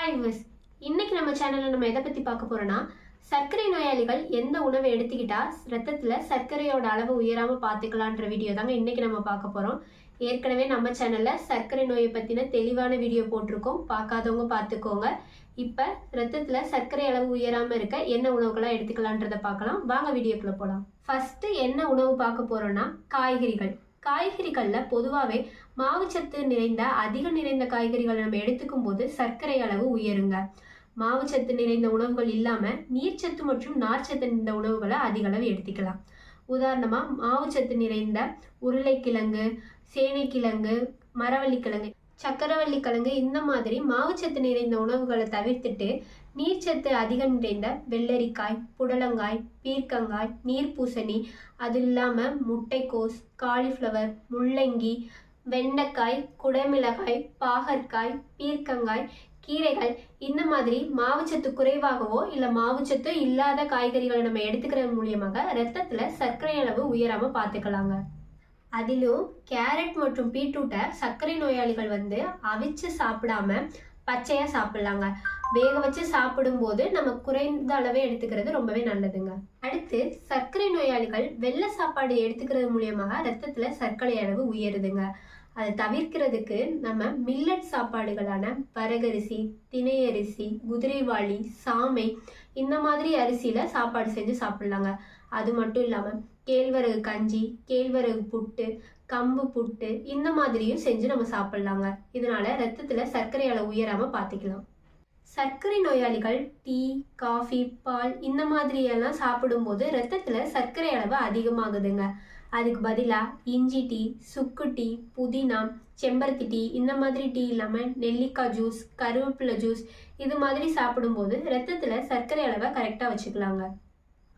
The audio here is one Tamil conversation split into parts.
ஹாய் விஸ், இன்னைக்கு நம்ம சேனல்ல நம்ம எதை பத்தி பார்க்க போறோம்னா, சர்க்கரை நோயாளிகள் எந்த உணவை எடுத்துக்கிட்டா ரத்தத்துல சர்க்கரையோட அளவு உயராம பாத்துக்கலான்ற வீடியோ தாங்க இன்னைக்கு நம்ம பார்க்க போறோம். ஏற்கனவே நம்ம சேனல்ல சர்க்கரை நோயை பத்தின தெளிவான வீடியோ போட்டிருக்கோம், பார்க்காதவங்க பார்த்துக்கோங்க. இப்ப ரத்தத்துல சர்க்கரை அளவு உயராம இருக்க என்ன உணவுகளா எடுத்துக்கலான்றத பார்க்கலாம். வாங்க வீடியோக்குள்ள போலாம். ஃபர்ஸ்ட் என்ன உணவு பார்க்க போறோம்னா காய்கறிகள். காய்கறிகள்ல பொதுவாகவே மாவுச்சத்து அதிக நிறைந்த காய்கறிகளை நம்ம எடுத்துக்கும் போது சர்க்கரை அளவு உயருங்க. மாவுச்சத்து நிறைந்த உணவுகள் இல்லாம நீர்ச்சத்து மற்றும் நார்ச்சத்து நிறைந்த உணவுகளை அதிக அளவு எடுத்துக்கலாம். உதாரணமா மாவுச்சத்து நிறைந்த உருளைக்கிழங்கு, சேனைக்கிழங்கு, மரவள்ளிக்கிழங்கு, சக்கரவள்ளி கிழங்கு இந்த மாதிரி மாவுச்சத்து நிறைந்த உணவுகளை தவிர்த்துட்டு நீர்ச்சத்து அதிகம் நிறைந்த வெள்ளரிக்காய், புடலங்காய், பீர்க்கங்காய், நீர்ப்பூசணி, அது இல்லாம முட்டைக்கோஸ், காலிஃப்ளவர், முள்ளங்கி, வெண்டைக்காய், குடமிளகாய், பாகற்காய், பீர்க்கங்காய், கீரைகள் இந்த மாதிரி மாவுச்சத்து குறைவாகவோ இல்ல மாவுச்சத்து இல்லாத காய்கறிகளை நம்ம எடுத்துக்கிறது மூலியமாக ரத்தத்துல சர்க்கரை அளவு உயராம பாத்துக்கலாங்க. அதிலும் கேரட் மற்றும் பீட்ரூட்டை சர்க்கரை நோயாளிகள் அவிச்சு சாப்பிடாம பச்சையா சாப்பிடலாங்க. வேக வச்சு சாப்பிடும் போது நம்ம குறைந்த அளவே எடுத்துக்கிறது ரொம்பவே நல்லதுங்க. அடுத்து சர்க்கரை நோயாளிகள் வெள்ளை சாப்பாடு எடுத்துக்கிறது மூலியமாக ரத்தத்துல சர்க்கரை அளவு உயருதுங்க. அதை தவிர்க்கிறதுக்கு நம்ம மில்லட் சாப்பாடுகளான வரகரிசி, திணையரிசி, குதிரைவாளி, சாமை இந்த மாதிரி அரிசியில சாப்பாடு செஞ்சு சாப்பிடலாங்க. அது மட்டும் இல்லாம கேழ்வரகு கஞ்சி, கேழ்வரகு புட்டு, கம்பு புட்டு இந்த மாதிரியும் செஞ்சு நம்ம சாப்பிடலாங்க. இதனால ரத்தத்துல சர்க்கரை அளவு உயராம பாத்துக்கலாம். சர்க்கரை நோயாளிகள் டீ, காஃபி, பால் இந்த மாதிரி எல்லாம் சாப்பிடும்போது ரத்தத்துல சர்க்கரை அளவு அதிகமாகுதுங்க. அதுக்கு பதிலா இஞ்சி டீ, சுக்கு டீ, புதினா, செம்பருத்தி டீ இந்த மாதிரி டீ இல்லாம நெல்லிக்காய் ஜூஸ், கருவேப்பிலை ஜூஸ் இது மாதிரி சாப்பிடும்போது ரத்தத்துல சர்க்கரை அளவை கரெக்டா வச்சுக்கலாங்க.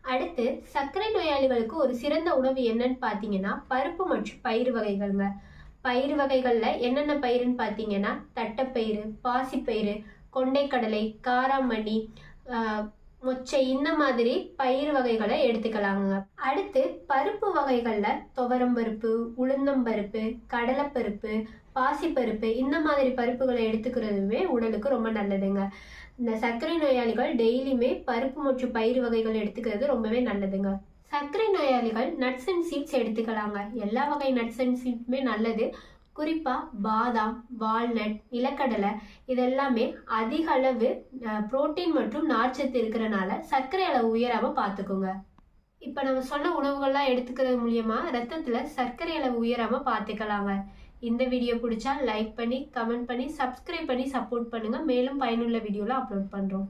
அடுத்து சர்க்கரை நோயாளிகளுக்கு ஒரு சிறந்த உணவு என்னன்னு பாத்தீங்கன்னா பருப்பு மற்றும் பயிறு வகைகள்ங்க. பயிறு வகைகள்ல என்னென்ன பயிருன்னு பாத்தீங்கன்னா தட்டைப்பயிறு, பாசிப்பயிறு, கொண்டைக்கடலை, காராமணி, மொச்சை இந்த மாதிரி பயிறு வகைகளை எடுத்துக்கலாங்க. அடுத்து பருப்பு வகைகள்ல துவரம்பருப்பு, உளுந்தம்பருப்பு, கடலைப்பருப்பு, பாசிப்பருப்பு இந்த மாதிரி பருப்புகளை எடுத்துக்கிறதுமே உடலுக்கு ரொம்ப நல்லதுங்க. இந்த சர்க்கரை நோயாளிகள் டெய்லியுமே பருப்பு மற்றும் பயிறு வகைகள் எடுத்துக்கிறது ரொம்பவே நல்லதுங்க. சர்க்கரை நோயாளிகள் நட்ஸ் அண்ட் சீட்ஸ் எடுத்துக்கலாங்க. எல்லா வகை நட்ஸ் அண்ட் சீட்ஸுமே நல்லது. குறிப்பா பாதாம், வால்நட், நிலக்கடலை இதெல்லாமே அதிக அளவு புரோட்டீன் மற்றும் நார்ச்சத்து இருக்கிறனால சர்க்கரை அளவு உயராம பார்த்துக்கோங்க. இப்ப நம்ம சொன்ன உணவுகள்லாம் எடுத்துக்கிறது மூலியமா ரத்தத்துல சர்க்கரை அளவு உயராம பார்த்துக்கலாங்க. இந்த வீடியோ பிடிச்சா லைக் பண்ணி, கமெண்ட் பண்ணி, சப்ஸ்கிரைப் பண்ணி சப்போர்ட் பண்ணுங்க. மேலும் பயனுள்ள வீடியோல அப்லோட் பண்றோம்.